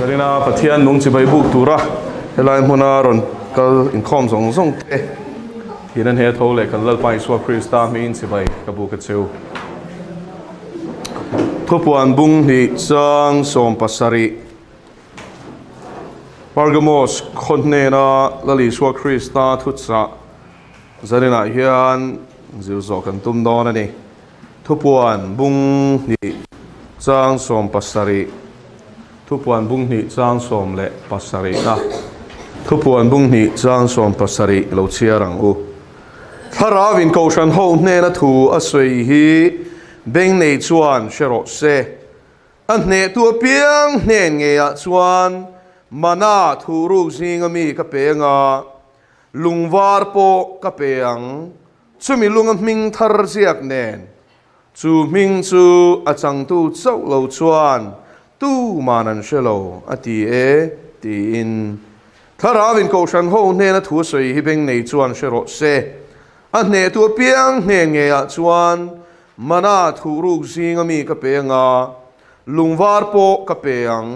Zarina pathian nung chibai buk tura helai hmuna ron kal inkhom zong zong te hinan he thole kan lal pai swa krista min chibai kabu ka cheu thupuan bung hi chang som pasari Pargamos khonne na lali swa krista thutsa zarina hian ziu zo kan tum don ani thupuan bung hi chang som pasari thupuan bung ni chang som le pasari na thupuan bung ni chang som pasari lo chia rang u tharawin ko shan ho ne na thu a sui hi beng nei chuan shero se an ne tu piang ne nge ya chuan mana thu ru jing mi ka penga lungwar po ka peang chumi lungam ming thar ziak nen chu ming chu a chang tu chau lo chuan tu manan shelo ati e ti in tharawin ko shan ho ne na thu soi hi beng nei chuan shero se a ne tu piang ne nge ya chuan mana thu ru jing mi ka penga lungwar po ka peang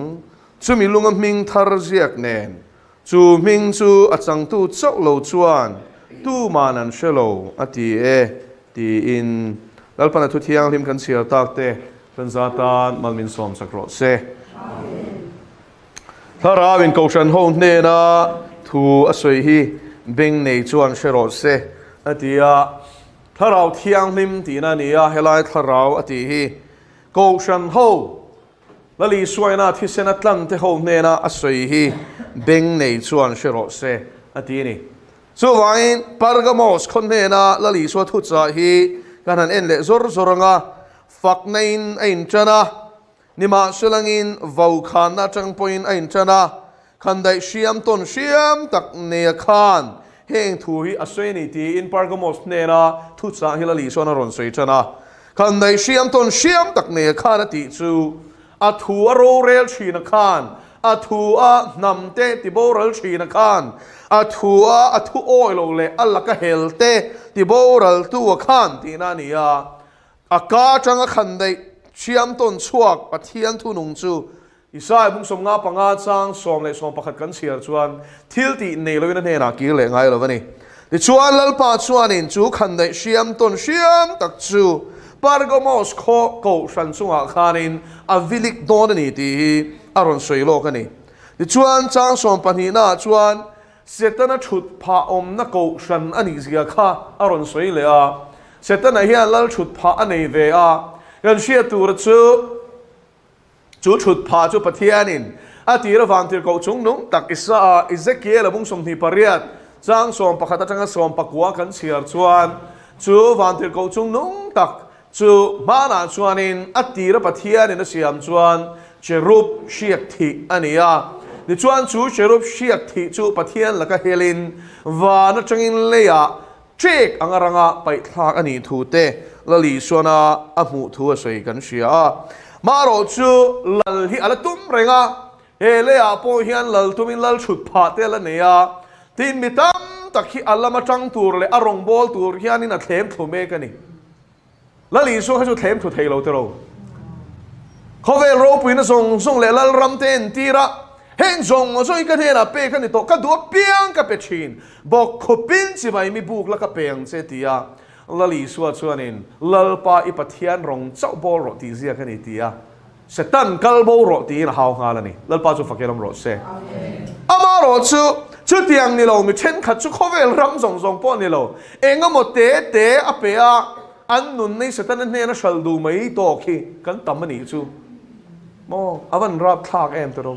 chumi lungam ming thar ziak nen chu ming chu a chang tu chau lo chuan tu manan shelo ati e ti in lalpana thu thiang lim kan sial tak te kan zatan malmin som sakro se tharawin ko shan ho ne na thu asoi hi beng nei chuan shero se atia tharaw thiang lim ti na nia helai tharaw ati hi ko shan ho lali suaina thi sen atlan te ho ne na asoi hi beng nei chuan shero se ati ni so vain Pargamos khonne na lali so thu cha hi kanan en le zor zoranga faknain ain chana nima sulangin vau khan na chang point ain chana khandai siam ton siam tak ne khan heng thu hi asweni ti in Pargamos ne na thu cha hilali so na ron soi chana khandai siam ton siam tak ne khan ti chu a thu a ro rel china khan a thu a namte ti boral china khan a thu oilo le alla ka helte ti boral tu khan ti na nia a ka changa khandai chiam ton chuak pathian thu nung chu isai bung som nga panga chang som le som pakhat kan siar chuan thil ti nei loina ne na ki le ngai lo wani ti chuan lalpa chuan in chu khandai siam ton siam tak chu Pargamos kho ko san chunga khanin a vilik don ni ti aron soilo kani ti chuan chang som pani na chuan setana thut pha om na ko san ani zia kha aron soi le a setana hian lal thut pha anei ve a kan sia tur chu thut pha chu pathianin ati ra van tir ko chung nung tak isa Ezekiel bung som ni pariat chang som pakhata changa som pakwa kan siar chuan chu van tir ko chung nung tak chu mana chuanin ati ra pathianin a siam chuan cherub shiak thi ania ni chuan chu cherub shiak thi chu pathian laka helin wa na changin leya chek angaranga pai thak ani thu te lali suana amu thu a sei kan sia maro chu lal hi ala tum renga he leya po hian lal tumin lal chut pha te la neya tin mitam takhi alama tang tur le arong bol tur hianin a thlem thume kani lali su kha chu thlem thu theilo te ro khovel ro puina song le lal ram ten tira heng zong zoi ka thena pe ka ni to ka du piang ka pe chin bok khopin chi mai mi buk la ka peng che tia lali suwa chuanin lalpa i pathian rong chau bol ro ti zia ka ni tia setan kal bo ro ti na haw nga la ni lalpa chu fakelam ro se ama ro chu tiang ni lo mi chen khat chu khovel ram zong po ni lo enga mo te a pe a an nun nei setan ne na shal du mai to khi kan tam ni chu mo avan rap thak em to ro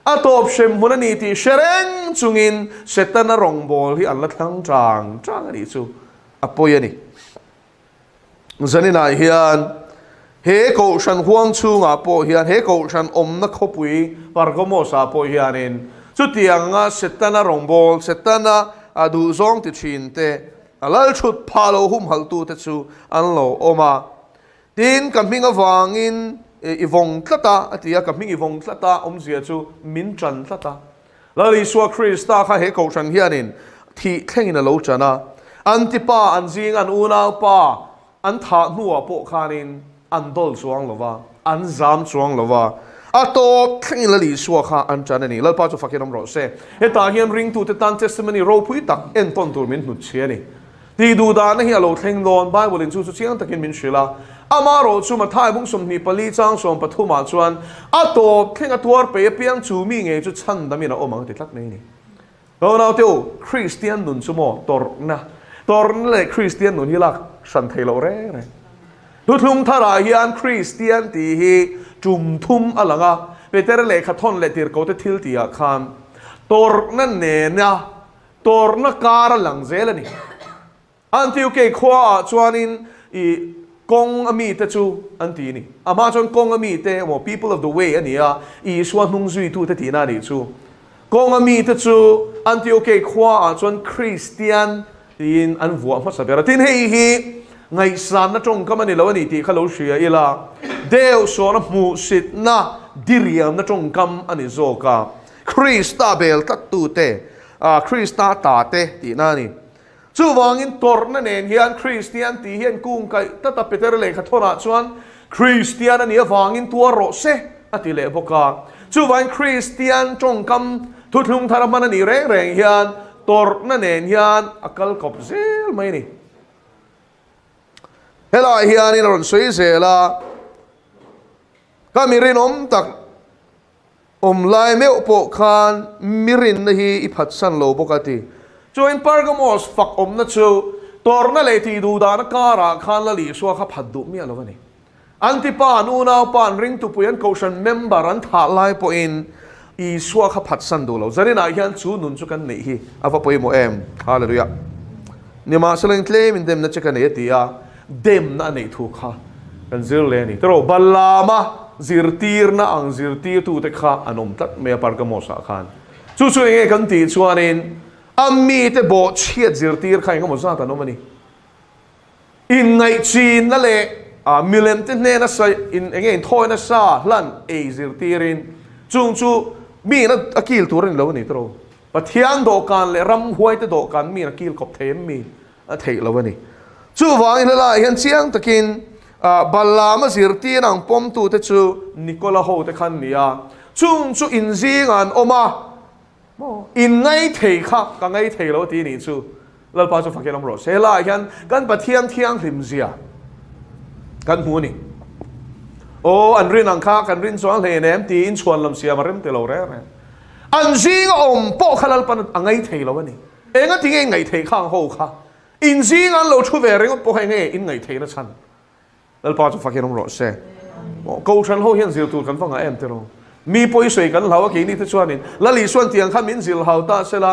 atop shem hunani ti shereng chungin setana rongbol hi alla thlang chang ani chu apoyani zanina hian he ko shan huang chunga po hian he ko shan omna khopui Pargamos a po hianin chutianga setana rongbol setana adu zong ti chin te alal chut phalo hum haltu te chu anlo oma tin kampinga wangin ivong tlata atia kaming ivong tlata omzia chu min chan tlata lali suwa krista kha he ko shan hianin thi thlengin lo chana antipa anjing an una pa an tha nuwa po khanin an dol chuang lova an zam chuang lova ato thing la li suwa kha an chan ni lalpa chu fakin ro se he ta hian ring tu te tan testimony ro pui tak en ton tur min nut che ni ti du da na hi alo thleng don bible in chu chu chiang takin min shila ama ro chu ma thai bung som ni pali chang som pathuma chuan ato thing atwar pe piang chu mi nge chu chan da mi na omang ti tlak nei ni no na teu christian nun chu mo tor le christian nun hi lak san thelo re re lu thung thara hian christian ti hi chum thum alanga peter le khathon le tir ko te thil ti a khan tor na ne na tor na kar lang zel ani antiu ke khwa chuanin I kong ami te chu anti ni ama chon kong ami te mo people of the way ani a I swan hung zui tu te ti na ni chu kong ami te chu antiu ke khwa chon christian in an vuwa ma sabera tin hei hi ngai san na trong kam ani lo ani ti khalo shia ila deu so na mu sit na diriam na trong kam ani zoka krista bel tat tu te krista ta te ti na ni chu wangin tor na nen hian christian ti hian kung kai ta peter le khathona chuan christian ani awangin tua ro se ati le boka chu wang christian trong kam thu thlung tharaman ani reng reng hian tor na nen hian akal kop zel mai ni hela hian in ron sui zela kamirin tak lai meu po khan mirin na hi iphat san lo bokati join Pergamos fak na chu tor na le ti du da na kara khan la li so kha phat du mi alo ni antipa nu na pan ring tu puyan caution member an tha lai po in I so kha phat san du lo zarina hian chu nun chu kan nei hi ava poi mo em hallelujah ni ma seleng claim in dem na chekan e ti ya dem na nei thu kha kan zir le ni tro balama zirtir na ang zirtir tu te kha anom tat me Pergamos khan chu chu nge kan ti chuanin ami te bo chiat zirtir khai ka mo sa ta no mani in ngai chin na le milem te ne na sai in nge thoi na sa lan e zirtirin chung chu mi na akil turin lo ni tro pathian do kan le ram huai te do kan mi na kil kop them mi a thei lo ni chu wang in la hian chiang takin balama zirtir ang pom tu te chu nicola ho te khan nia chung chu in zing an oma in ngay thei kha ka ngay thei lo ti ni chu lalpa chu fakelom ro se la hian kan pathian thiang hlim zia kan hu ni o an rin ang kha kan rin chuang le nem ti in chuan lam sia marem te lo re re an zing om po khalal pan angai thei lo ni enga ti ngai thei khang ho kha in zing an lo chu ve reng po hai nge in ngai thei na chan lalpa chu fakelom ro se ko chan ho hian zil tu kan fanga em te ro mi poi soi kan lawa ki ni te chuanin la li suan tiang kha min zil hau ta sela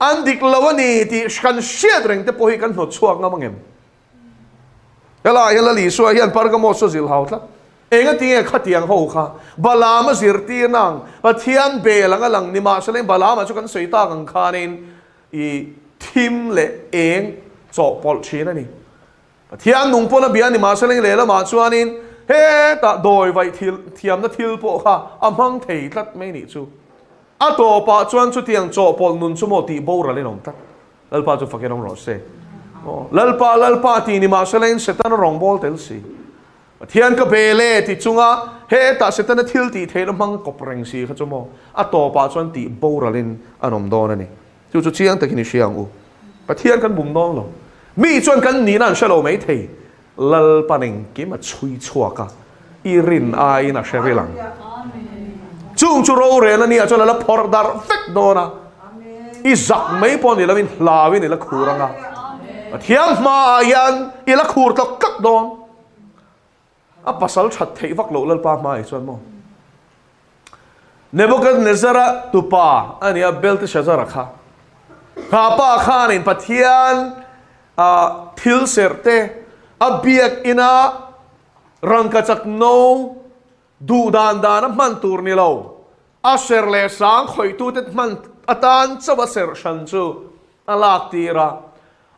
an dik lawani ti kan shiat reng te poi kan no chuak nga mangem ela la li suan hian Pergamos so zil hau tla enga tinge khatiang ho kha balama zirti nang pathian be langa lang ni ma seleng balama chu kan soi ta kang khanin I thim le eng cho pol china ni pathian nung pona bia ni ma seleng le la ma chuanin he ta doi vai thiam na thil po kha amang thei tlat mai ni chu a to pa chuan chu tiang cho pol nun chu mo ti bo ra le nom ta lalpa chu fakenong ro se lalpa ti ni ma selen setan rong bol tel si thian ka bele ti chunga he ta setan thil ti thein mang kopreng si kha chu mo a to pa chuan ti bo ra lin anom don ani chu chu chiang takini siang u pathian kan bum dong lo mi chuan kan ni nan shalo mai thei lal paning ki ma chui chua ka irin ai na shevelang chung chu ro re na ni a chola la phor dar fek do na I zak mai pon ni lawin hlawin ni la khuranga thiam ma yan I la khur to kak don a pasal that thei vak lo lal pa mai chuan mo Nebuchadnezzar tu pa ani a Belteshazzar kha pa khanin pathian thil serte abiak ina rangkachak no du dan man tur ni lo aser le sang khoi tu tet man atan chawa ser shan chu alak tira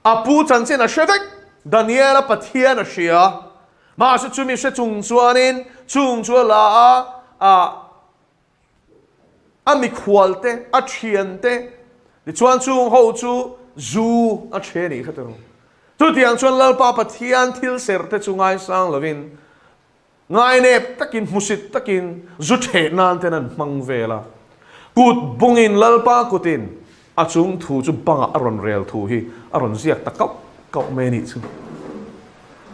apu chan chen a shevek Daniela pathian a shia ma se chumi se chung chuanin chung chu la a mi khwalte a thiante ni chuan chung ho chu zu a theni khatero tu tiang chuan lalpa pathian thil ser te chungai sang lovin ngay nếp takin musit takin rút hệ nan tên mang về là cút bungin lalpa cutin achung thu chu banga aron rel thu hi aron ziak takau kau meni chu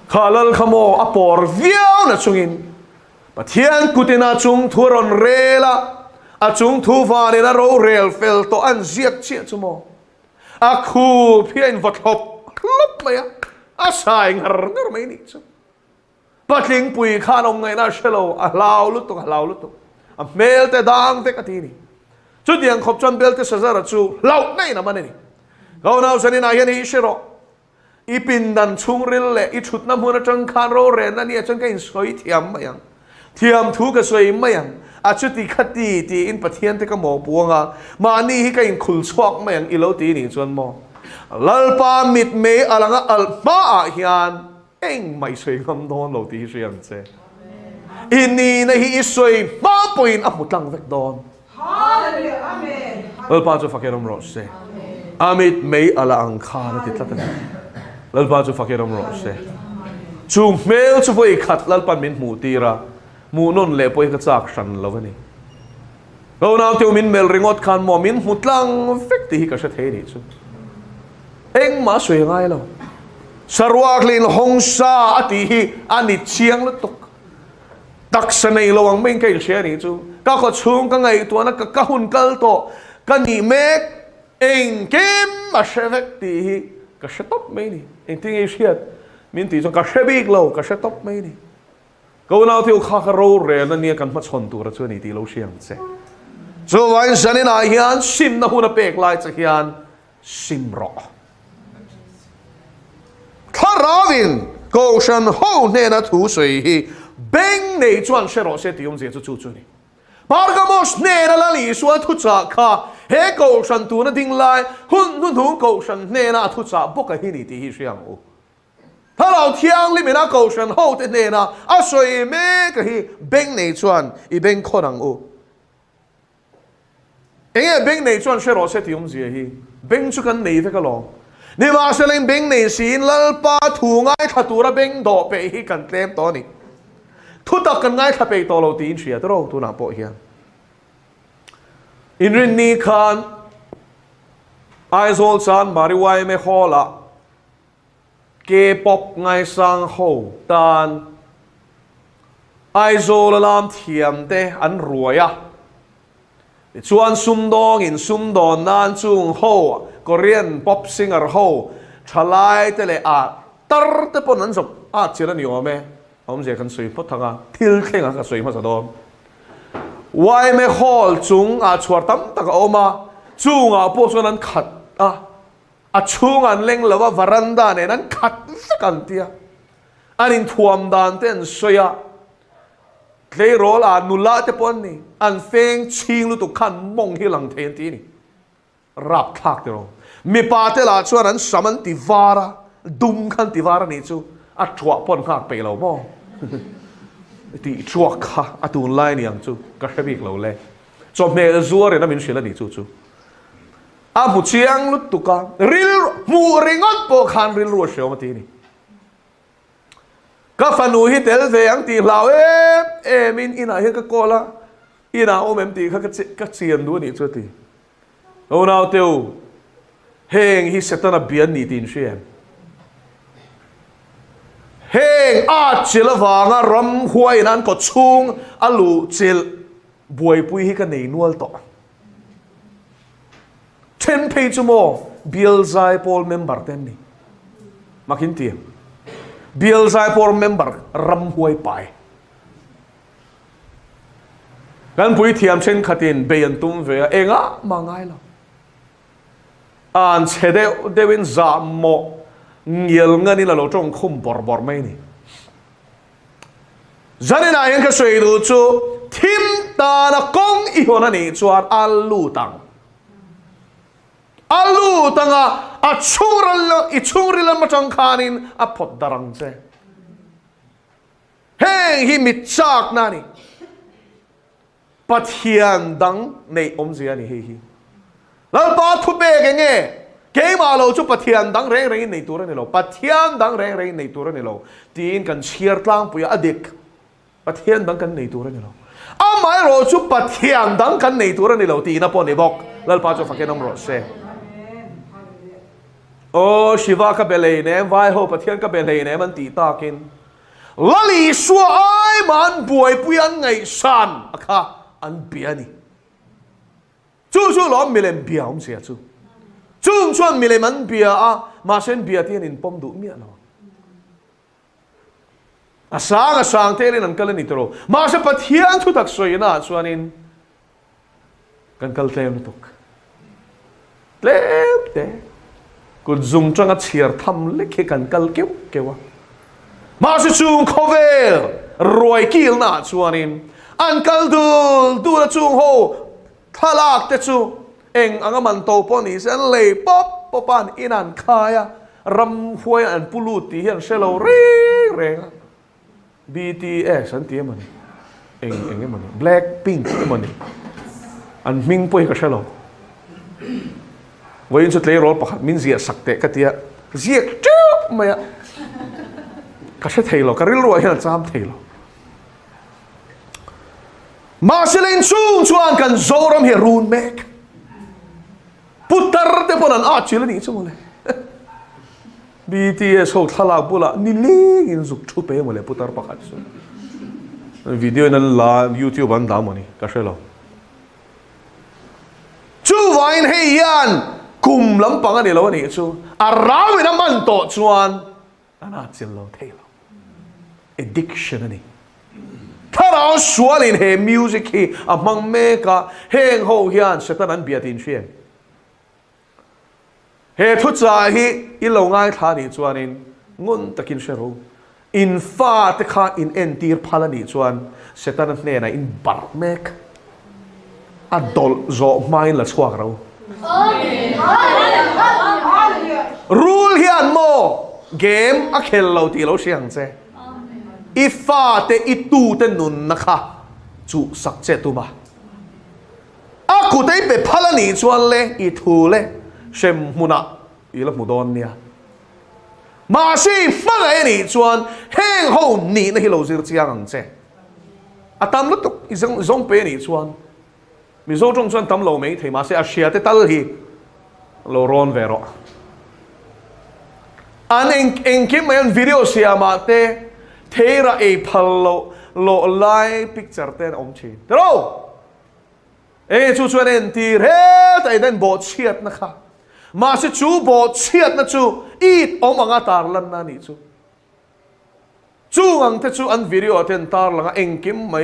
khalal khamo apor viau na chungin pathian kutina chung thu ron rela achung thu vani na ro rel fel to an ziak chi chumo akhu phian vot hop lop maya asai ngar ngar mai ni chu patling pui khan ong ngai na shelo a lau lut to a mel te dang te katini chu diang khop chan bel te sajara chu lau nei na maneni go nau sani na hian hi shiro ipin dan chung ril le I thut na mun atang khan ro re na ni atang kain soi thiam mayang thiam thu ka soi mayang a chu ti khati ti in pathian te ka mo buanga mani hi kain khul chhuak mayang ilo ti ni chuan mo lalpa mit me alanga alma a hian eng mai soi ngam don lo ti riam che ini na hi soi ma point amutlang vek don hallelujah amen lalpa chu fakiram ro se amit me ala ang kha ti tlatan lalpa chu fakiram ro se chu mel chu voi khat lalpa min mu tira mu non le poi ka chak san lovani go now tu min mel ringot khan mo min mutlang vek ti hi ka sa the ni chu eng ma soi ngai lo sarwak lin hongsa ati hi ani chiang lu tuk tak sanai lo ang meng kai share ni chu ka kho chung ka ngai to na ka hun kal to ka ni mek eng kem ma shevek ti hi ka shatop mai ni eng ting e shiat min ti so ka shebik lo ka shatop mai ni go now tu kha ka ro re na ni kan ma chon tu ra chu ni ti lo siang che so wain sanin a hian sim na hun a pek lai cha hian sim ro Tharavin go shan ho ne na thu sui hi beng nei chuan she ro se ti yom je chu chu ni Pargamos ne na la li suan thu cha kha he go shan tu na ding lai hun thu go shan ne na thu cha bo ka hi ni ti hi siang u Hello thiang li me na go shan ho te ne na a sui me ka hi beng nei chuan I beng khonang u enge beng nei chuan she ro se ti yom je hi beng chu kan nei ve ka lo ni ma seling beng nei sin lalpa thu ngai thatura beng do pe hi kan tlem to ni thu tak kan ngai thape to lo tin sia tro tu na po hian in rin ni khan aizol chan mariwai me hola ke pop ngai sang ho tan aizol lam thiam te an ruaya chuan sumdong in sumdon nan chung ho Korean pop singer ho thalai te le a tar te pon an zop a chira ni ome om je kan sui pot thanga thil khenga ka sui ma sa don wai me hall chung a chuar tam tak oma chung a po chuan an khat a chung an leng lawa varanda ne nan khat kan tia anin thuam dan ten soya klei rol a nula te pon ni an feng ching lu tu khan mong hi lang then ti ni rap thak te ro mi pa te la chuan an saman ti vara dum khan ti vara ni chu a thua pon khak pe lo mo ti chuak kha atun lai ni ang chu ka hebik lo le chop me zuar na min shila ni chu chu a bu chiang lut tu ka ril mu ringot po khan ril ro sheo ma ti ni ka fanu hi tel ve ang ti lau min ina he ka kola ina om em ti ka chiam du ni chu ti o nào tiêu heng hi setana bian ni tin shem heng a chila wanga ram huai nan ko chung alu chil buai pui hi ka nei nual to 10 page mo bill zai pol member ten ni makin ti bill zai pol member ram huai pai kan pui thiam chen khatin beyan tum ve enga mangai lo an chede devin za mo ngil ngani la lo tong khum bor bor mai ni zani na yang ka soi du chu thim ta na kong I hona ni chuan alu tang a chungral ma chang khanin a phot darang che heng hi mit chak na ni pathian dang nei om zia ni hi lalpa thu be ke nge ke ma lo chu pathian dang reng reng nei tur ni lo pathian dang reng reng nei tur ni lo tin kan chiar tlang puya adik ปัทเทียนดังกันในตัวนี่เราไม่รอชุบปัทเทียนดังกันในตัวนี่เราตีนับปนในบอกแล้วป้าจะฟังแค่น้ำรสเซ่โอ้ชีวะก็เป็นเลยเนี่ยไว้หัวปัทเทียนก็เป็นเลยเนี่ยมันตีตากินลลีชัวไอ้มันป่วยปุยันไงสันอะค่ะอันเบียนี่จู่ๆล้อมมีเลมเบียผมเสียจู่ชวนมีเลมันเบียมาเช่นเบียที่นินปมดุเมียเราสร้างเทเลนันกัลนิตโรมาเช่นปัทเทียนทุกทักษวยนะส่วนนินกันกัลเตมตุกเล็บเตกุดซุ่มจังเชียร์ทำเล็กกันกัลเกี่ยวมาสิจุงโคเวลรวยกิลนาชวนินอันกัลดูละจุงโฮทลากเตจูเองอังมันโตปนิสันเลยป๊อปปานอินันคายรำหวยอันปุลุตีเห็นเชลล์เร่ง BTS สันติมันเองมัน Blackpink มันอันมิงป่วยกับเชลล์วันสุดเลยรอปะมินเสียสักเตะกะเตียเสียจุ๊บมาก็ใช่เทลก็เรื่องรวยนะจามเทลมาเชลินชูชวนกันโซรมเฮรูนเมกพุทธร์เตปนันอาชิลนี่ชั่วโมงเลย BTS เขาทลายบุละนี่เลี้ยงสุกชุบไปหมดเลยพุทธร์ประกาศวิดีโอนั้นลา YouTube อันดามันนี่ก็ใช่หรอชูวายน์เฮียนกุมลำปังอันนี้เราเนี่ยชูอาราวินามันโตชวนอันนั้นจิลโลเทล addiction นี่ถ้าเราชวนเห็นมิวสิกอ่ะมังเมกะเฮงโฮเฮียนเสร็จนั้นเบียดินเชียนเฮทุจาฮีอิโลง่ายท่านี่ชวนนินงุนตะกินเชรูอินฟาตะข้าอินเอ็นตีร์พาลนี่ชวนเสร็จนั้นเนี่ยนะอินบาร์เมกอัดดอลโจไม่ละชัวเรารูลเฮียนโมเกมอะเคลเราตีเราเชียงเจอีฟ้าเตอีตูเตนุนนะคะจูสักเจตุมาอากูเตไปพลานีชวนเลยอีทูเลยเชมมุนะอีละมุดอนเนี่ยมาสิฟังไอ้นี่ชวนเฮงโฮนี่นะฮิโลซิร์เจียงเจอาตามลุตุอีซงเปนี่ชวนมีโซจงชวนตามเราไม่ที่มาสิอาเชียเตตัลฮีโลรอนเวโรอันเองคิดมันวิดีโอเสียมาเตเทระเอพัลโลไลพิกเจอร์เตนอมชีเดี๋ยวชูชวนเอ็นตีเฮ้แต่เดินบอดเชียดนะคะมาสิชูบอดเชียดนะชูอีดอมอ่างตาร์ลันนานี่ชูงังเตชูอันวิดีโอเทนตาร์ลังเองคิมไม่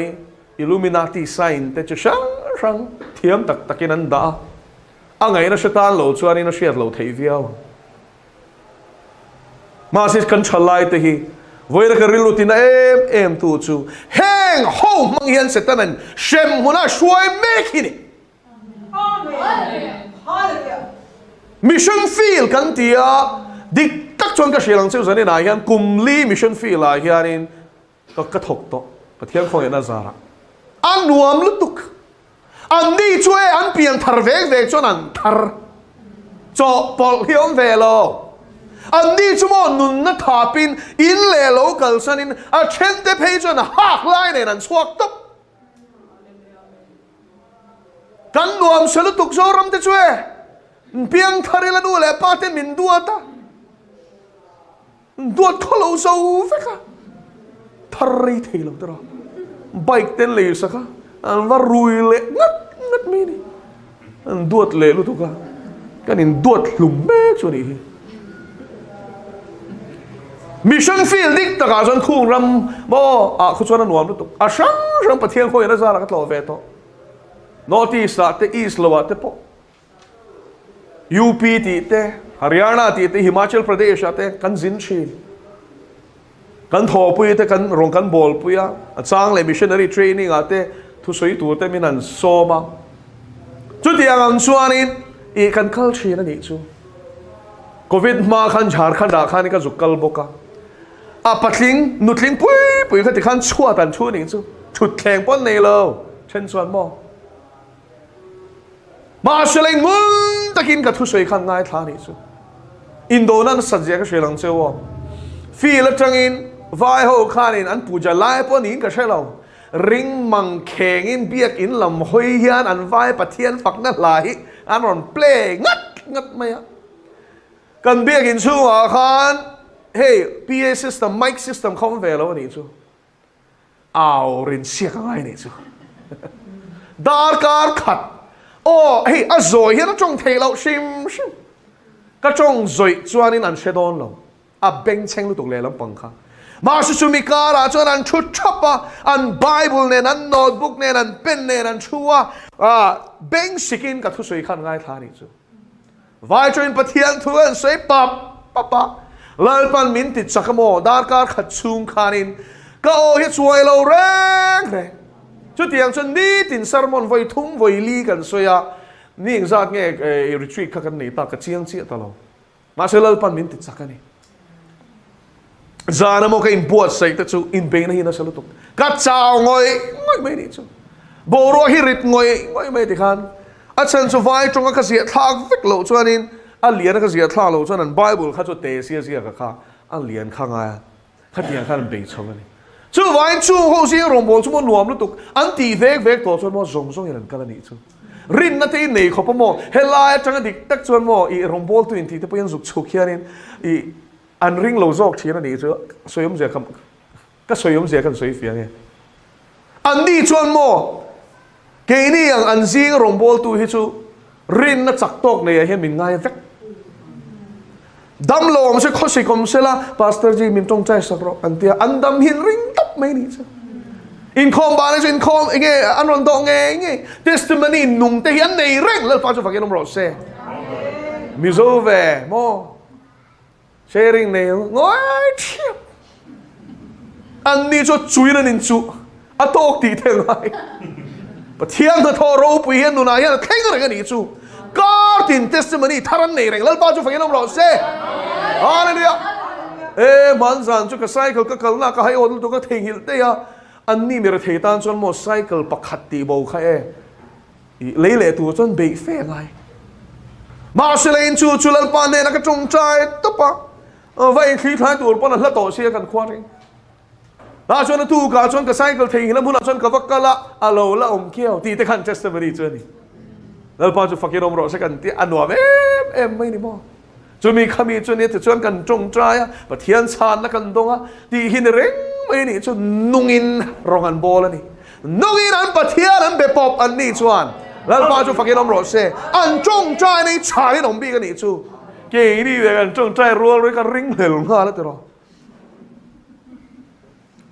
อิลูมินาติไซน์เตชูช่างเทียมตักกินันดาอ่างไงนะชะตาโลชวนนี่นะเชียดโลเทียาวมาสิกันฉลายเตฮีวันนี้ก็ริลุตินะเอ็มตูชูเฮงโฮมังเฮียนเสตันันเชมมุนาช่วยเมกินี่มิชชั่นฟิลกันที่ดิตักชวนกับเชียงเซลล์นี่นะเฮียนกุมลีมิชชั่นฟิลอะไรเฮียนินก็กระทบโตปะเทียงคงยันน่าซาระอันรวมลุตุกอันนี้ช่วยอันเปลี่ยนทาร์เวกจนอันทาร์จบปอลเฮียนเวโลอันนี้ชั่วโมงนุนนัทาปินอินเล่โลกัลสันินอาเชนเตเพจนหักไล่ในนั้นสวกตับกันรวมสลุตุกโซรัมเตช่วยเพียงทาริลดูแลปาเตมินดัวตาดัวทะลุโซฟะค่ะทาริเทลตระไบค์เต้นเลยสักค่ะอันว่ารุยเละงัดมีนี่อันดัวเละลุตุกะกันอินดัวหลุมเมฆชวนี่มิชชั่นฟิลดิกตะการจนคู่รำบ่คุณชวนนวมลุตุกช่างปะเทียงคอยน่าจะรักตัวเวทโนติสต์เตอีสลวะเตปยูพีตีเตฮาริยานาตีเตหิมาชัลประเทศเตกันจินชีกันทอปุยเตกันรองกันบอลปุยจางเลยมิชชันนารีเทรนนิ่งเตทุสวยตัวเตมินันโซมาจุดที่ยังชวนนี่อีกันคัลชีนั่นนี่จูโควิดมาขันจาร์ขันดาขันนี่ก็จุกกัลบกะปัดลิงนุดลิงปุยขันที่ขันชัวตันชัวนี่จูชุดแข่งป้อนในเราเช่นส่วนมอมาเชลิงมุนตะกินกับทุสวยขันง่ายท่านี่จูอินโดนั้นสัจจะก็เชลังเจ้าฟีลจังอิน vai ho khanin an puja lai pon in ka shelo ring mang kheng in biak in lam hoi hian an vai pathian fakna lai an ron play ngat maya kan biak in chu a khan hey PA system mic system không về lo ni chu ao rin siak ngai ni chu dar kar khat oh hey a zoi hian trong thei lo shim ka trong zoi chuan in an shedon lo a beng cheng lu tuk le lam pang kha mà sự sumi cara cho nên chút chapa an Bible nên an notebook nên an pen nên an chua beng sikin cả thu suy khăn ngay thà đi chứ vai cho in pathian thu an suy papa lal pan min tit sakamo dar kar khat chung khanin ka o hi chuai lo reng chút tiếng chân đi tin sermon voi thum voi li kan soya ni zat nge retreat kha kan ni ta ka chiang chi ta lo mà sự lal pan min tit sakani giờ mo cái in buat say ta chu in be na hi na salutuk ka chao ngoi mai ni chu boro hi rit ngoi mai ti khan a chen chu vai trong ka sia thak vek lo chuan in a lian ka sia thla lo chuan an Bible kha chu te sia ka kha an lian kha nga kha tiang khan be chong ani chu vai chu ho si rong bol chu mo nuam lu tuk an ti vek to chuan mo zong yan ka ni chu rin na te nei khopa mo helai chang dik tak chuan mo I rong bol tu in ti te po yan zuk chu khianin I an ring lo zok china ni chu soyom je kam ka soyom je kan soi fiang e an ni chuan mo ke ni ang an zing rong bol tu hi chu rin na chak tok nei he min ngai vek dam lo am se khosi kom sela pastor ji min tong chai sakro an tia an dam hin ring top mai ni chu in khom ba le in khom nge an ron do nge testimony nung te hian nei reng lal pa chu fakin ro se mi zo ve mo sharing này ngồi thiệp anh đi cho chui lên in chu à tốt thì thế này và thiên the thọ râu bùi hiền nụ này hiền khen cái này chu có tin testimony tharan này lal pa chu phải nom lo se hallelujah ê man zan chu ka cycle ka kalna ka hay odul to ka thing hil te ya anh ni mera thei tan chon mo cycle pakhat ti bo kha e lấy lệ tu chon be fe ngai ma se lein chu lal pa ne na ka chung chai to pa vậy khi thái tuổi bọn nó tổ xe cần khoan đó cho nó tu cả cho cái cycle thì nó muốn cho cái vắc la alo la ông kêu thì cái khăn testimony cho đi rồi bao nhiêu fakir ông rồi sẽ cần tiền ăn nuông em mấy đi mò cho mình khăm đi cho nên thì cho cần trồng trái á và thiên san nó cần đông á thì hiện reng mấy này cho nungin rong ăn bò này nungin ăn bát thiên ăn bẹp bọc ăn đi chuan rồi bao nhiêu fakir ông rồi sẽ ăn trồng trái này trái nó bị cái này chu cái đi về gần trong trai ruộng rồi cái ring hell nga đó rồi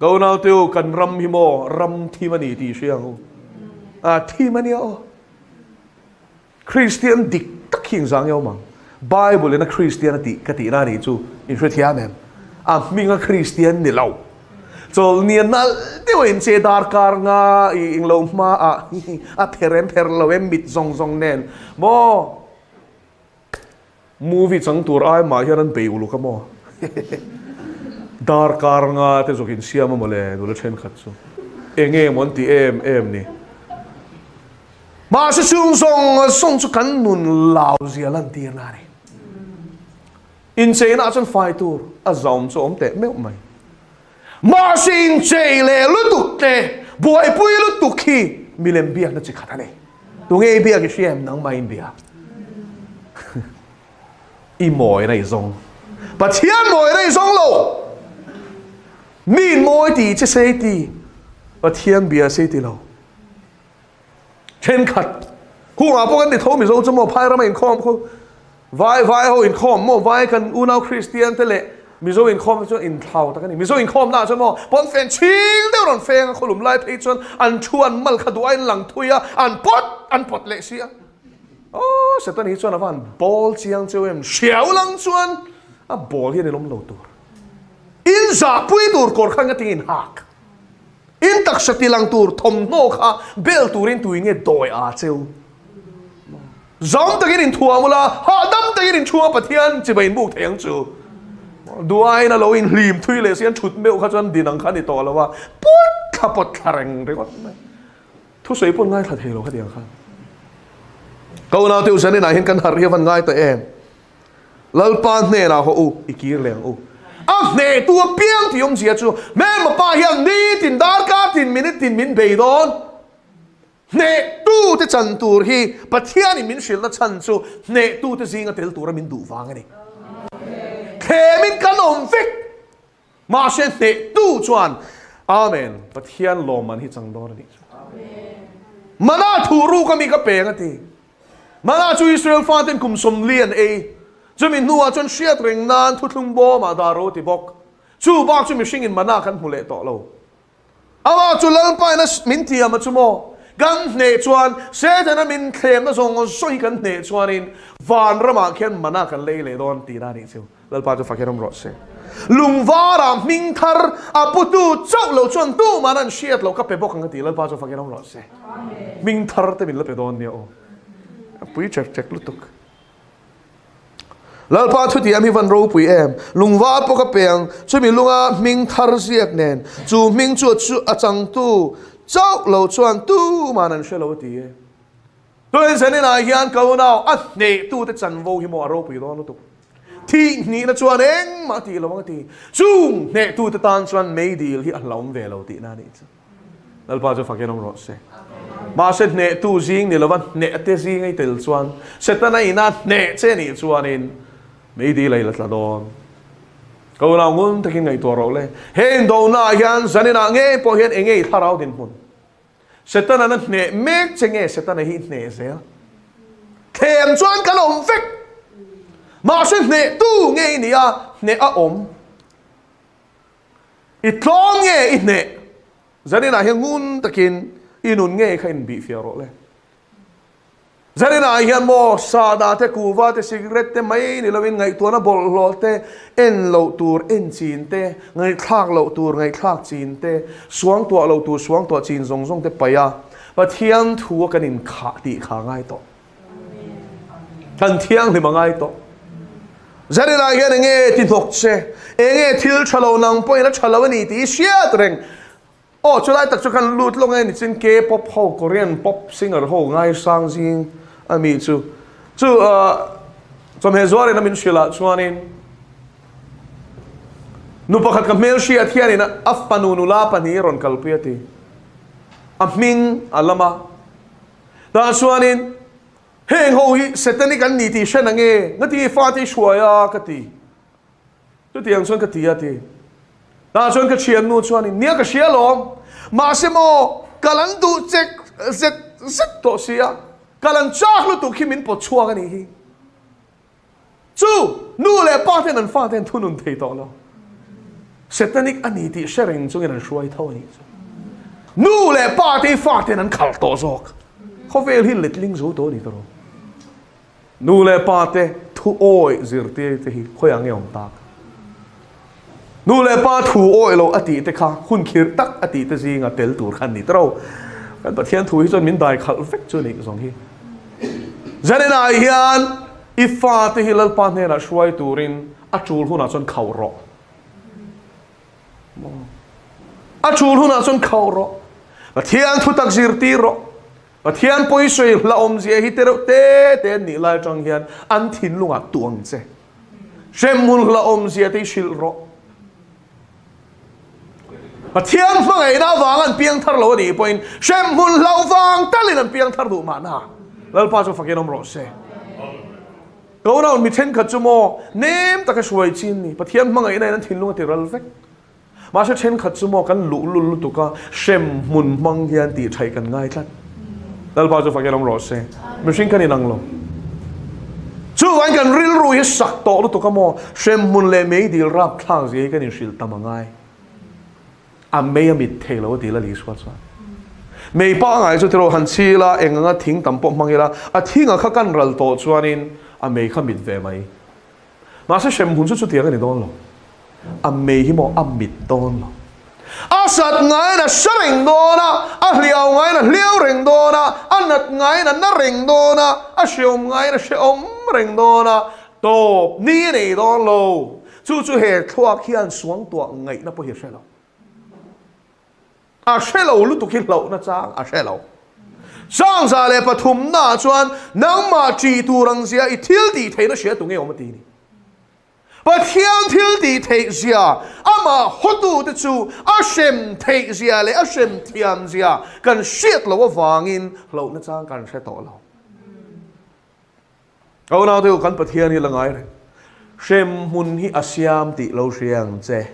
câu nào tiêu cần ram hi mo ram thi mani ti siang thi mani Christian dik tak hing zang yaw mang Bible na Christianity kati na ni chu in shwe thia mem minga Christian ni law chol ni na tiêu in che dar kar nga ing lo ma a therem ther lo em mit zong nen mo movie chẳng tour ai mà hiện anh bèo luôn cơ mà dar car nga te zokin siam mà le đồ chen khát so nghe món ti em nè mà sẽ sung cho cắn nun lao gì lần tiền này in chơi na chân phải tour à dòng cho ông tệ mèo mày mà xin chơi le lúc tục tệ bùi lúc tục khi milem bia nó chỉ khát này tôi nghe bia cái xem nắng mai bia i mồi này rong, và thiên mồi này rong lộ, min mồi thì chỉ xây thì, và thiên bia xây thì lâu, trên khát, khu ngã bốc anh thì thâu mình rong cho mò phai ra mà in com khu, vai ho in com mò vai cần unau Christian thế lệ, mình rong in com cho in thâu ta cái này, mình rong in com na cho mò, bọn fan chill đều còn fan khu lùm lai page cho anh chuan mal khadu anh lăng thui à, anh pot lệ xí à. Sẽ tân hít cho nó van ball chiang cho em xéo lăng chuan à ball hiện lom lâu tur in za pui tur kor khang cái tin hak in tak sati lang tur thom no kha bel turin tuin nge doi a cheu zong ta in thua mula ha dam ta in chua pathian chi bain buk theng chu duai na lo in lim thui le sian chut meu kha chuan dinang khan ni to lawa put kha pot thareng re got thu sei pon ngai tha thelo kha diang khan câu nào tiêu sân này hiện căn hạt hiệp văn ngay tại em lal pan nè nào họ ikir leng nè tua piang thì ông chia chu mẹ mà ba hiền đi tin dar cả tin min bề đón nè tu te chân tu hi bắt hiền min shil na chân chu nè tu te zinga tel tu ra min du vang ani khe min kan om fik mà sen nè tu chuan amen bắt hiền lo man hi chang đón ani mana thu ru kami ka pe ngati mana chu Israel fa ten kum som lian e chumin nuwa chon shiat ring nan thu thlung bo ma da ro ti bok chu bak chu mi sing in mana kan hule to lo awa chu lal pa na min ti ama chu mo gan ne chuan se jana min khem na zong soi kan ne chuan in van rama khen mana kan le don ti na ni chu lal pa chu fakeram ro se lung vara ming thar aputu chau lo chuan tu manan shiat lo ka pe bok ngati lal pa chu fakeram ro se ming thar te min la pe don ni o pui check lutuk lal pa thu ti ami van ro pui em lungwa po ka peng chumi lunga ming thar siak nen chu ming chu achang tu chau lo chuan tu manan shelo ti e toin sanina hian ko nau a ne tu te chan vo hi mo ro pui lo lutuk thi ni na chuan eng ma ti lo ma ti chung ne tu te tan chuan mei dil hi a hlom ve lo ti na ni chu lal pa chu fakenom ro se mà sẽ nè tu riêng nè là văn nè tê riêng ấy từ chuan sẽ ta này na nè chế nè chuan in mấy đi lấy là đòn câu nào muốn thực hiện ngày tuổi rồi hiện đầu na hiện giờ này na nghe po hiện nghe thà rau din hun sẽ ta na nè mấy chế nghe sẽ ta này hiện nè sẽ thèm chuan cái lòng phích mà sẽ nè tu nghe nè ôm ít lo nghe ít nè giờ này na hiện muốn thực hiện inun nghe khain bị phiền rồi giờ này này hiện mo sa đa te kuva te cigarette te mấy ni lovin ngày tua na bol lo te en lo tur en chin te ngày khak lo tur ngày khak chin te suang tua lo tur suang tua chin zong zong te paya và thiang thu kan in kha ti kha ngai to kan thiang ni mangai to giờ này này hiện nghe tin thok che nghe thil chalo nang poi na chalo ni ti sia treng ô cho lại tất cả lút long anh trên kế pop hậu Korean pop singer hậu ngay sang riêng ami chu trong hệ rồi nên mình sẽ là cho nên nu pakhat ka mail shia thian na afpanu nu la pani ron kalpiati aming alama da suanin heng ho hi setani kan ni ti shen ange ngati fa ti shuaya kati tu tiang son kati ati da chuan ka chian nu chuan in nia ka sia lom ma se mo kalan du chek zet to sia kalan chak lu tu khimin po chua ka ni hi chu nu le pa ten an fa ten thunun thei to lo satanic ani ti sharing chung an shuai tho ni nu le pa te fa ten an khal to zok khovel hi letling zo to ni to nu le pa te thu oi zirte te hi khoyang yom tak nu le pa thu oi lo ati te kha hun khir tak ati te zinga tel tur khan ni tro kan pathian thu hi chon min dai khal fek chu ni zong hi zanena hian ifa te hilal pa ne na shwai turin achul huna chon khawro achul huna chon khawro pathian thu tak zir ti ro pathian poi soi la om zia hi te ni lai chang hian an thin lunga tuang che shemun la om zia te shil ro pathian mangai na wang an piang thar lo ni point shemun lau wang talin an piang thar du ma na lal pa chu fakinom ro se go na mi then khat chu mo nem ta ka shwai chin ni pathian mangai na an thin lunga ti ral vek ma se then khat chu mo kan lu tu ka shem mun mang hian ti thai kan ngai tlat lal pa chu fakinom ro se machine kan inang lo chu wan kan ril ru hi sak to lu tu ka mo shem mun le mei dil rap thang ji kan in shil tamangai mei amit thelo ti la li swat swat mei pa ngai chu tro han chi la enga thing tam pom mangila a thinga kha kan ral to chuanin mei kha mit ve mai ma sa shem hun chu tiang ni don lo mei hi mo amit don lo asat ngai na sharing dona a hliao ngai na hliao reng dona anat ngai na reng dona a shiom ngai na shiom reng dona to ni nei don lo chu he thuak hian suang tua ngai na po hi shelo a shelo lu tu khil lo na chang a shelo sang za le pathum na chuan nang ma chi tu rang sia I thil ti theina sia tu nge om ti ni bà thiên thiếu đi thấy gì mà hốt tu tự chủ xem thấy gì lấy xem thiên gì cần siết lâu vàng in lâu nó trang cần sẽ tổ lâu câu nào thì cần bà thiên hi là ngay đấy xem hun hi asiam ti lâu siang che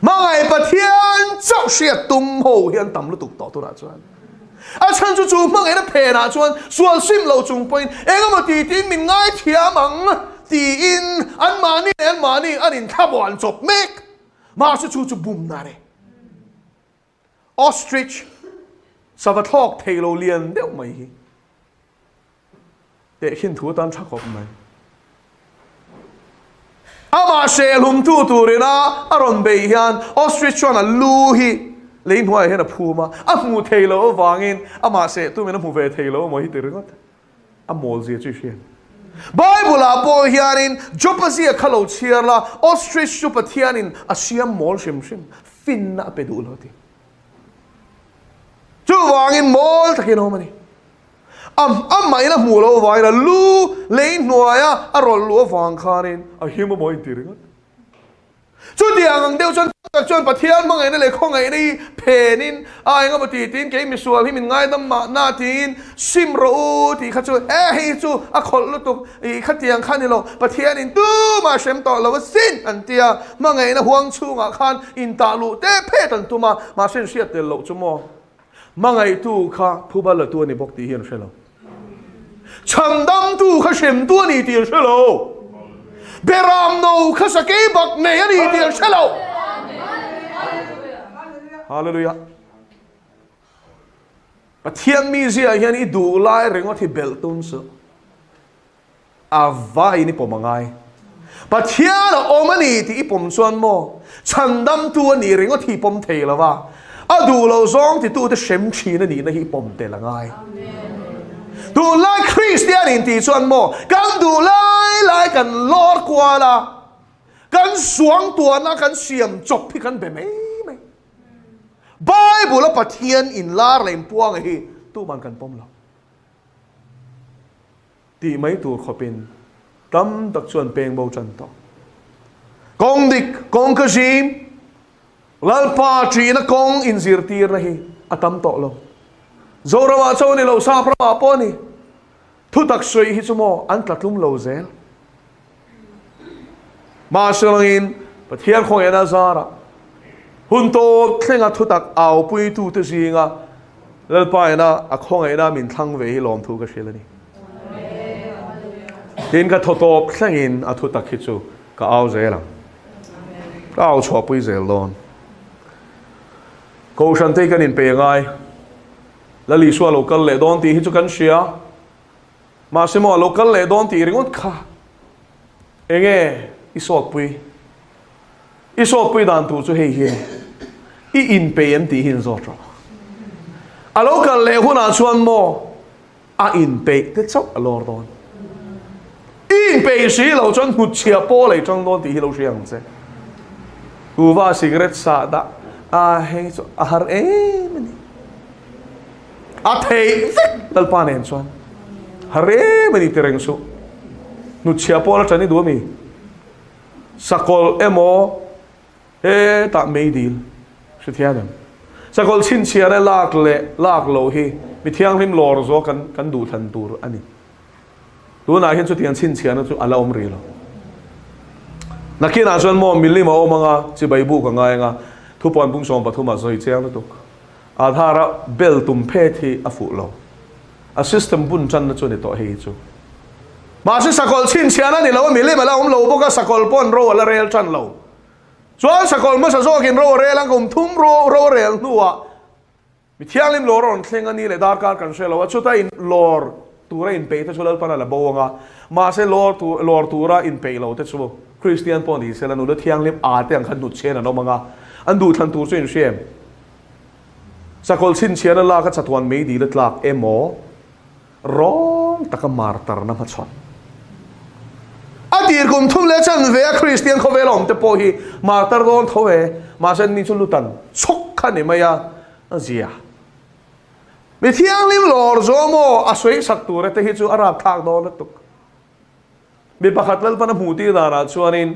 mà ngày bà thiên cháu siết tung hồ hiện tầm lúc tục tỏ tu đã chuan chân chú chú mà ngày nó phê na chuan xuân sim lâu chung point em mà tì tì mình ngay thiam mắng tì in anh mani anh in tháp hoàn chụp mét mà chú chú bùm na đấy ostrich sao vậy thọc thầy lâu liền đéo mày để khiến thú tan chắc học mày mà xe lùm tu rồi na aron bề hiền ostrich cho nó lu hi lên hoài hay là phù mà mua thầy lâu vàng in mà xe tu mình mua về thầy lâu mà hít được không mua gì chứ chuyện Bible là bồi hiền chụp gì khá lâu chia là ostrich chụp hiền asiam mol sim fin na pe đủ rồi thì chú vàng in mol thật kiến không anh mày là mua lâu vàng là lu lên hoài rồi lúa vàng kharin hiếm mà hít được chú tiếng đeo chân bát thiên mà ngày này không ngày này phê nín anh ngắm bát tin cái mình xuôi mình ngay đâm mà na tin sim rô thì khát chú chú khol lúc tục khát tiếng khát đi lo bát thiên in tu mà xem tỏ là xin anh tia mà ngày này huang chu ngã khan in ta lu té phê tận tu mà xin siết tiền lộ chú mò mà ngày tu khá thu ba là tu này bốc tí hiền sẽ lo chân đam tu khá xem tu này tiền sẽ lo beram no khá sa cái bậc này anh đi tiền sẽ lo Hallelujah. But thiên mi gì hiện ý đủ lại rồi ngót thì bel tôn sợ. Vai ni pomangai. But thiên là ôm anh thì pom xuân mo. Chân đam tu anh rồi ngót thì pom thề là va. Đủ lâu zong thì tu đã xem chi nó hi pom tề là ngay. Đủ lại Christian thì xuân mo. Gan đủ lại cần Lord qua là. Gan xuống tuần na gan xiêm chọc thì gan bề mấy. Bible là bắt thiên in lar lên puang hi tu bằng cần pom lo ti mấy tu khó pin tâm đặc chuẩn peng bầu chân to công địch công cái gì lalpa chi na công in zirtir na hi atam to lo zorawa châu ni lo sa pra po ni thu tak sui hi chumo an tlatlum lo zel ma shalangin bắt thiên khong ena zara hun to thenga thutak au pui tu te zinga lalpai na akhong na min thang ve hi lom thu ka shelani tin ka thotop thlengin a thutak hi chu ka au zela ka au chho pui zel lon ko shan te kan in pe ngai la li swa local le don ti hi chu kan sia ma se mo local le don ti ringot kha enge isot pui dan tu chu hei hi in pe em ti hin zo tro a local le huna chuan mo a in pe te chok a lor don in pe si lo chon hut chia po le chong don ti hi lo siang che u va cigarette sa da a hei chu a har em ni a thei dal pan en chuan har em ni tereng su nu chia po la chani du mi sakol emo e ta mei dil se thiadam sakol chin chia le lak lo hi mi thiang lim lor zo kan du than tur ani tu na hin chu tiang chin chia na chu ala om ri lo nakina chuan mo milima o manga chi bai bu ka ngai nga thu pon bung som pathuma zoi chiang na tu adhara bel tum phe thi afu lo a system bun chan na chu ni to hi chu ma se sakol chin chia na ni lo milima la om lo bo ka sakol pon ro la rel chan lo chuan sakol ma sa zo kin ro re lang kum thum ro rel nuwa mi thiang lim lor on thleng ani le dar kar kan se lo chu ta in lor tura in pe ta chulal pana la bawanga ma se lor tura in pe lo te chu Christian pon di se la nu le thiang lim a te ang khan nu chen no manga an du than tu chu in shem sakol chin chian la ka chatwan me di le tlak emo rong takamar tar na ma chon atir kum thum le chan ve Christian kho ve lom te po hi martar don tho ve ma sen ni chu lutan chok khan e maya azia mi thiang lim lor zo mo a soi sak tu re te hi chu arab thak do na tuk มีประคัดแล้วปนหูตีดานะชวนนิน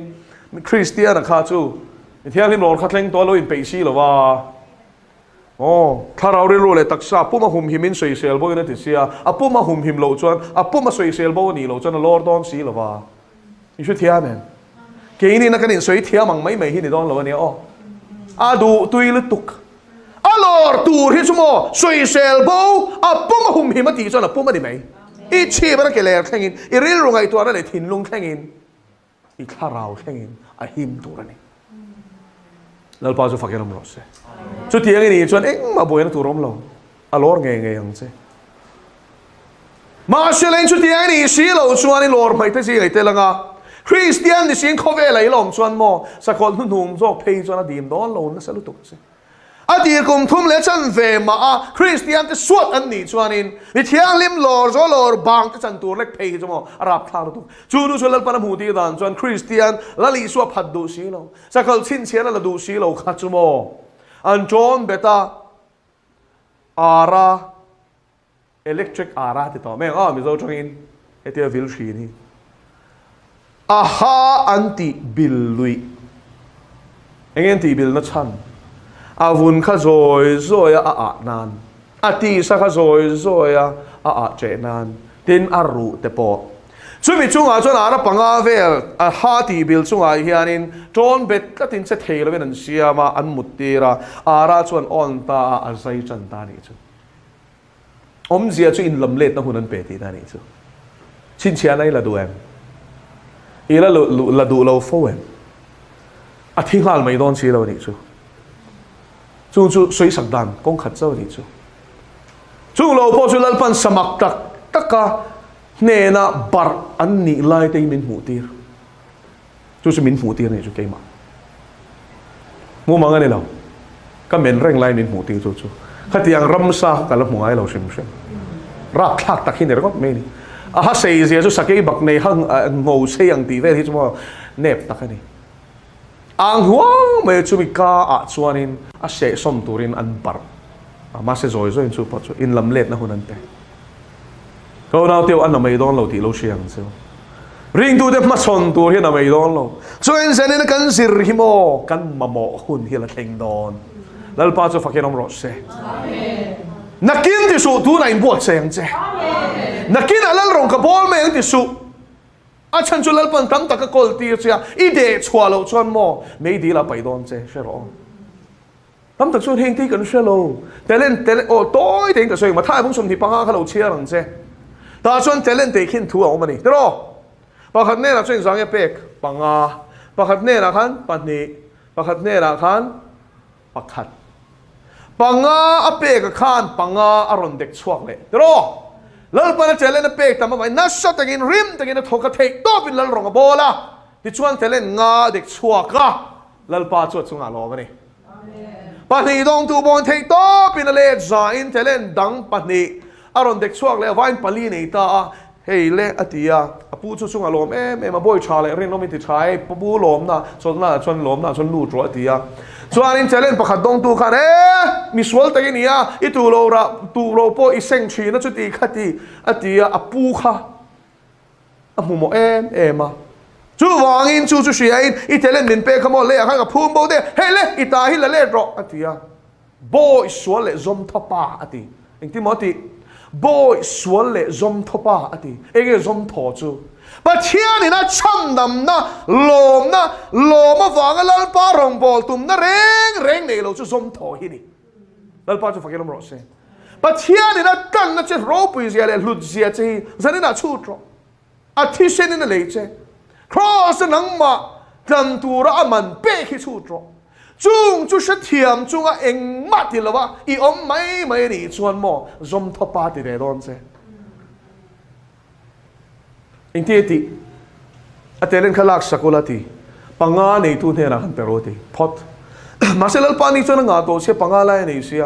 คริสเตียนนะข้าจูเที่ยงริมหลอดขัดเล่งตัวเราอินไปซี่หรอวะโอ้ถ้าเราเรียนรู้เลยตักษาปุ๊บมาหุ่มหิมินสวยเซลโบยนั่นติดเสียอ่ะปุ๊บมาหุ่มหิมโลจวนอ่ะปุ๊บมาสวยเซลโบนี่โลจวนลอร์ดอนสีหรอวะนี่ช่วยเทียมเองเกี่ยนี่นักการินสวยเทียมังไม่หินดอนหรอวะเนี่ยอ๋ออาดูตุยลุตุกอาลอร์ตูที่ชั่วโมงสวยเซลโบอ่ะปุ๊บมาหุ่มหิมมาตีจวนอ่ะปุ๊บมาดิไหมอีชีพนักเกลือแข่งอินอีเรื่องรงไอตัวนั่นเลยถิ่นลุงแข่งอินอีข้าเราแข่งอินอ่ะหิมตัวนี่แล้วพอจะฟังกันมั้งสิชุดที่ยังไงนี่ชวนมาบ่อยนะตัวร้อมเราอารมณ์ไงยังสิมาเชลล์ชุดที่ยังไงนี่สิเราชวนนี่ลอร์ไม่ได้สิไงเตลังอ่ะคริสเตียนนี่สิเขาเวลัยลมชวนโมสักคนนุ่มๆจอกเพย์ชวนดีมดอนเราเนี่ยสรุปตุกสิอดีตกุมทุ่มเล็กชันเวมาคริสเตียนจะสวดอันนี้ชวนนินวิธีลิมลอร์จอลอร์บางจะจันตัวเล็กเพย์จมูกอารับคลารุตุจูดูชวนเล่นปนหูตีดันชวนคริสเตียนละลีสวดพัดดูสิเราสักคนชินเชียนละดูสิเราขัดจมูกอันจอนเบต้าอาราอิเล็กทริกอาราที่ต่อแม่มิโซจงอินเอเทียวิลชีนี่อาฮาอันติบิลลุยเอ็งตีบิลนัชชันอาวุนข้าโซยอานันอาตีสักข้าโซยอาเจนันทินอารุเตปอช่วยมิจุงอาจวนอาราปังอาเวลอาฮาตีบิลจุงอาเฮียนินจอนเบ็ดก็ตินเซเทลเวนันเซียมาอันมุตตีระอาราจวนออนตาอาศัยจันตานี่จูเสียช่วยอินลำเล็ดนะหุ่นนั้นเปตีตานี่จูชินเชียนไอ้ละดูเอ็มอีละดูเราโฟเอ็มอาทิงหัลไม่โดนชีเรานี่จูสวยสักดันกงขัดเจ้านี่จูเราพอจุลปันสมัครตักกะเนน่ะบาร์อันนี้ไล่เตยมินหูตีร์จูจะมินหูตีร์นี่จูเกี่ยมางูมังกันนี่เราก็เหม็นเร่งไล่มินหูตีร์จูขัดยังรำซากับละหัวไอ้เราชิมรักทักตักหินเด็กก็ไม่นี่อาเซียจูสักกี่บักในห้างงูเสียงตีเวที่จูว่าเน็บตักนี่อังหัวไม่จูมีกาชวนินเสียสมตูรินอันบาร์มาเสียจอยอินจูปัจจุอินลำเล็ดนะหุ่นนั้นเตเขาหน้าเที่ยวอันนั้นไม่โดนเราตีเราเชียงเสียวริงดูเด็กมาชนตัวที่นั่นไม่โดนเราส่วนเส้นนี้กันสิริโมกันมาโมหุ่นที่ละเข่งโดนแล้วป้าจะฟังแค่น้องรถเสียนักกินที่สุดตัวไหนบวชเสียงเจ้นักกินอะไรลงกับบอลไม่ยังที่สุดอาฉันจุลปันตั้มตะกกอลตีเสียอีเดชัวเราชวนโมไม่ดีละไปโดนเจ้ใช่หรอตั้มตะชวนเฮงที่กันเชื่อเราแต่เล่นโอ้ต้อยเฮงกับเสียงมาท่ายพุ่งชมที่ปังอาเขาเราเชียร์หลังเจ้ตาชวนเล่นเตะขึ้นทัวร์ออกมานี่เด้อปะขัดเนี่ยนะช่วยสังเกตเป็กปังอาปะขัดเนี่ยนะคันปันนี้ปะขัดเนี่ยนะคันปะขัดปังอาเป็กคันปังอาอารมณ์เด็กชวกเลยเด้อแล้วปนเจเล่นเป็กแต่มาไม่นัชตะกินริมตะกินทกเทกตัวเป็นแล้วรองกับโบล่ะที่ชวนเล่นงาเด็กชวกะแล้วป้าชวนสุงาลอมานี่ปันนี้ต้องตูบอลเทกตัวเป็นอะไรจ่าอินเล่นดังปันนี้อารมณ์เด็กช่วงเลยว่าอินปาลีนี่ตาเฮ้ยเล่อติยาปูชุสุงอารมณ์มาบ่อยชาเลยเรื่องน้องมิติชายปูหลอมนะชนหลอมนะชนลู่จั่วติยาส่วนอินเจเลนประคัดดงตูกันมีสวลตะกี้นี่อ่ะอีตูโรโปอีเซงชีนั่นจุดที่ขัดที่ติยาปูค่ะมุมมาจูวางอินจูเสียอินอีเจเลนมินเป้ขโมยเลยข้างกับพูมโบเดเฮ้ยเล่อีตาฮิลเล่รอติยาบ่อยสวลเลยซอมทับปะติอินที่มอติบ่อยสวนเละจอมทบะอดีเองจอมถอจูปัจเจียนี่นะช่ำดำนะลมมาฟังแล้วป้ารองบอลตุ่มนะเร่งนี่เราจะจอมถอหินี่แล้วป้าจะฟังกันมั้งรอเซ่ปัจเจียนี่นะกันนะจะรบไปเสียเลยหลุดเสียจีจะนี่นะชูตรออาทิเช่นนี่นะเลยเจ้ครอสนังมากันตัวระมันเป๊ะที่ชูตรอจุงจะเทียมจุงเองมาที่ละวะอีอมไม่ดีชวนหมอจอมทบาติเรดอนเซอินที่ติอัตเลนขลักสกุลติปังงาในตัวเนี่ยนะฮันเตโรติพอดมาเซลล์ปานิจวนงาโตเชปังงาไลในเสีย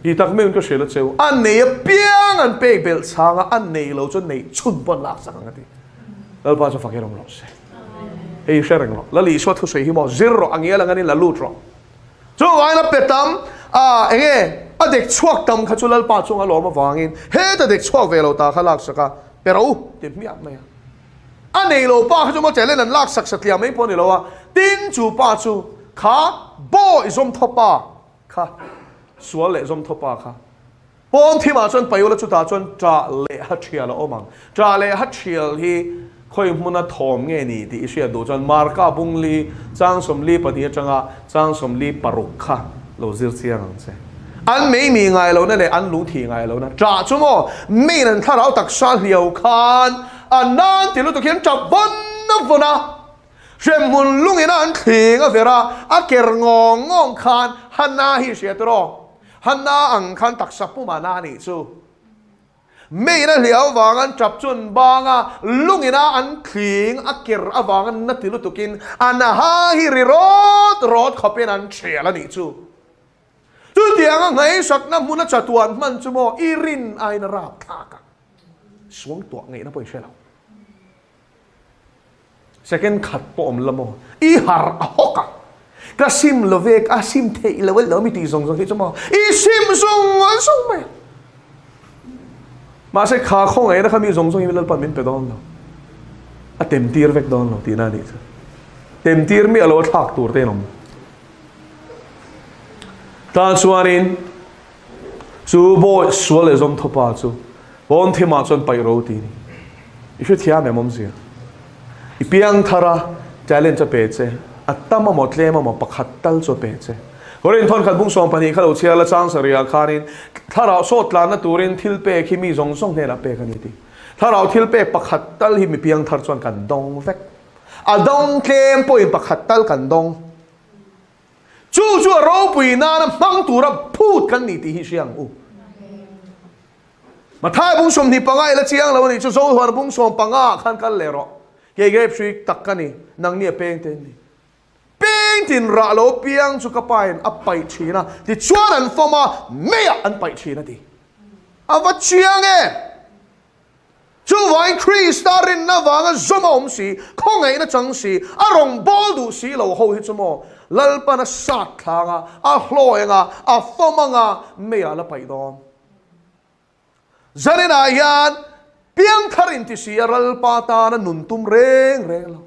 อีตักไม่มันก็เชลเซลอันเนี่ยเปียงอันเป๊กเบลซางอันเนี่ยเราจนเนี่ยชุนบนหลักสังกัดแล้วป้าจะฟังกันมั้งรอเซเฮ้ยเชื่อรังหรอแล้วลีสวัสดิ์ทุกสิ่งที่มอซิรอังเงี้ยละงั้นนี่ละลูดหรอจู่ว่านับเป็ดตั้มเองเด็กชวกตั้มขจุลป้าจงอารมณ์มาฟังอินเฮ้แต่เด็กชวกเวลาตาขลักสักเปล่าเดี๋ยวไม่อยากไหม anh này lâu ba chúng ta chạy lên lần lắc sặc sặc liam mấy pon này lâu à tin chú ba chú khá boy zoom thop ba khá xóa lệ zoom thop ba khá pon thì mà chọn bay là chú ta chọn trả lệ hát chia là ôm trả lệ hát chia thì khơi muốn là thòm nghe nị thì sẽ đồ chọn marka bung li trang sum li bát địa changa trang sum li paruk khá lâu zir chia ngang se anh mấy mi ngày lâu này anh lũ thì ngày lâu này trả chú mò mấy lần thà lão đặc sản liều khan anh nan thì lúc tôi khiến chập vân nó vân à xem muốn lúc này anh thì cái việc ra anh kêu ngon ngon khan hắn na hi sẽ đó hắn na ăn khan đặc sắc不嘛那里chú mấy lần liều vàng anh chập chun bang à lúc này anh thì anh kêu anh vàng anh nát thì lúc tôi khiến anh ha hi rốt khó bên anh chia là nị chú chú tiếng anh ngay sắc na muốn chặt tuan man chú mò irin ai na rap thaka xuống tuột ngay nó bơi xe lâu second cut bom lamo i har ahoka ka sim lovek a sim te level lo mi ti zong zong ke chamo i sim zong me ma se kha khong ai na khami zong zong i lal pan min pe don lo a tem tir vek don lo ti na ni tem tir mi alo thak tur te nom ta chuanin chu boy sual e zom thopa chu bon thema chon pai ro ti ni i shu thia me mom zia i piang thara challenge pe che atama motle ma pakhat tal cho pe che horin thon khat bung som pani khalo chia la chang saria khanin thara sot la na turin thil pe khimi zong song ne la pe khani ti thara thil pe pakhat tal hi mi piang thar chon kan dong vek a dong kem po in pakhat tal kan dong chu ro pui na mang tu ra phut kan ni ti hi siang u mà thay bung som ni pangai la chiang lo ni chu zo har bung som panga khan kal le ro ke grep sui tak ka ni nang ni peng ten ni peng tin ra lo piang chu ka pain a pai china ti chuan an foma me an pai china ti a va chiang e chu vai Chris starin na wanga zomom si khong ei na chang si a rong bol du si lo ho hi chumo lal pa na sat thanga a hloenga a fomanga me ala pai don zanena yan piang tharin ti siaral pata na nun tum reng lo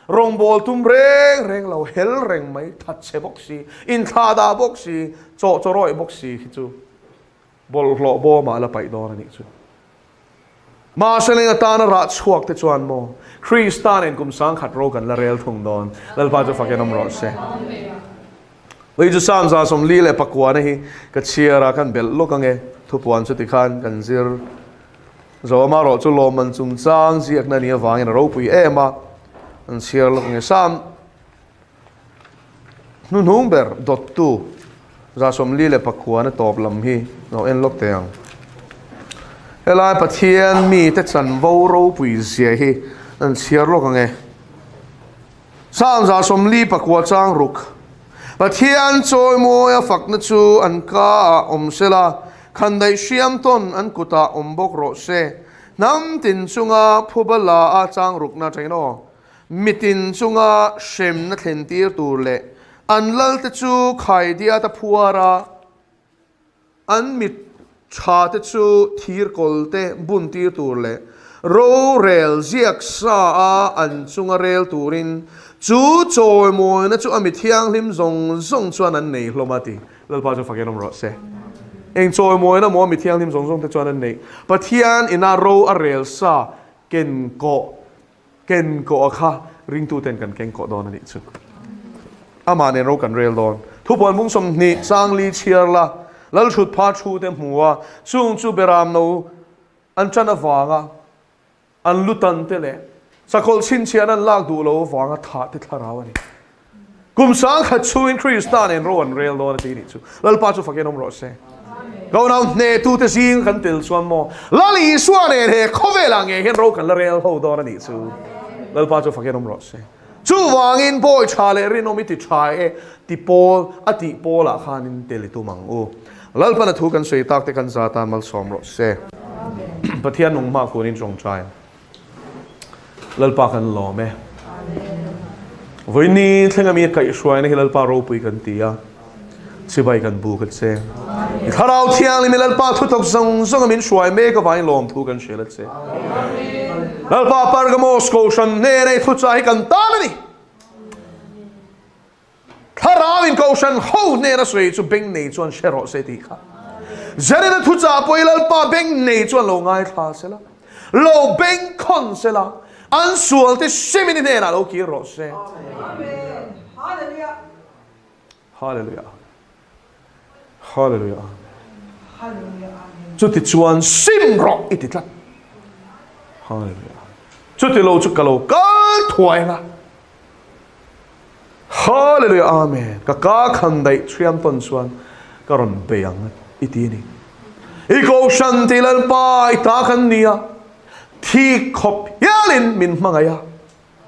rong bol tum reng lo hel reng mai that che boxi in thada boxi cho roi boxi chu bol hlo bo ma la pai don ani chu ma seling ta na ra chuak te chuan mo Christian en kum sang khat ro kan la rel thung don lal pa chu fakenom ro se wei chu sam za som li le pakwa na hi ka chiara kan bel lokange thupuan chu ti khan kan zir zo ma ro chu lo man chung chang ziak na ni awang in ro pui ema an chiar lokange sam nu number dot tu za som li le pakwa na top lam hi no en lok teang elai pathian mi te chan vo ro pui zia hi an chiar lokange sam za som li pakwa chang ruk pathian choi mo ya fak na chu an ka om sela khan dai siam ton an kuta ombok ro se nam tin chunga phubala a chang ruk na chaino mitin chunga shem na thlen tir tur le an lal te chu khai dia ta phuara an mit cha te chu thir kolte bun tir tur le ro rel ziak sa a an chunga rel turin chu choi mo na chu amit thiang lim zong chuan an nei hlomati lalpa chu fakenom ro se eng choi moi na mo mi thiang lim zong te chuan an nei pathian ina ro a rel sa ken ko kha ring tu ten kan ken ko don ani chu ama ne ro kan rel don thu pon mung som ni sang li chiar la lal chut pha chu te muwa chung chu beram no an chana wanga an lutan te le sakol chin chian an lak du lo wanga tha te tharaw ani kum sang khat chu in Christian en ro an rel don ti ni chu lal pa chu fakenom ro se go now ne tu te sing kan til suan mo lali suan e he khovela nge hen ro kan la rel ho don ani chu lal pa chu fakenom ro se chu wangin boy chale rinomi ti chai e ti pol ati pola khanin teli tu mang u lal pa na thu kan sei tak te kan za ta mal som ro se pathian nong ma ko nin jong chai lal pa kan lo me voi ni thlengami kai shwai na hilal pa ro pui kan tia sibai kan bu kan se Tharau thiang li milal pa thu tok zong zong min shuai me ka vai lom thu kan shelat se lal pa Pergamos ko shan ne ne thu cha hi kan ta ni Tharau in ko shan ho ne na sui chu beng nei chuan shero se ti kha zari na thu cha poi lal pa beng nei chuan lo ngai tha se la lo beng khon se la an sual te simini ne na lo ki ro se Hallelujah Hallelujah Chuti chuan sim ro iti tlat Hallelujah Chuti lo chu kalo kal thuai nga Hallelujah Amen Ka khandai triam ton chuan karon beyang iti ni Iko shantilal pa ita kan niya Thi khop yalin min mangaya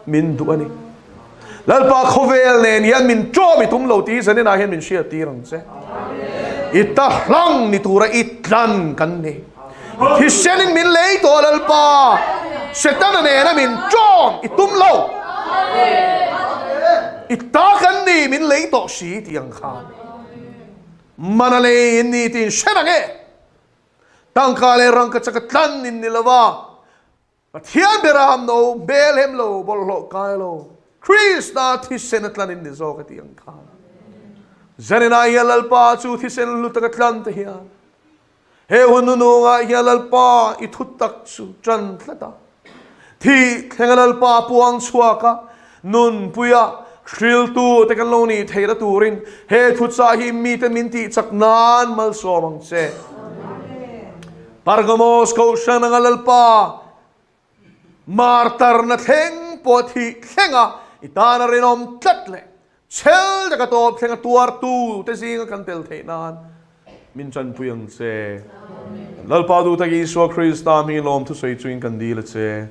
min duani Lalpa khovel nen yan min cho mi tum lo ti sanin ahen min shia tirang se ita hlang ni tura itlan kan ni hisenin min lei to lalpa setan ne na min cho itum lo ita kan ni min lei to si tiang kha manale ni tin shenange tangkale rang ka chakatlan nin nilawa Thian beram no belhem lo bollo kailo Krista thisenatlan in nizo ka tiang kha Zanina yalal pa chu thisen lutakatlan te hiya he hununu nga yalal pa ithutak chu tran thlata thi thengalal pa puang chuaka nun puya shril tu tekaloni theira turin he thutsa hi mi te minti chaknan mal somang che Pergamos ko shanangalal pa martar na theng po thi thenga itana rinom tlatle chel daga top thenga tuar tu te singa kan tel theinan min chan puyang che lalpa du tagi so Krista mi lom tu soi chuin kan dil che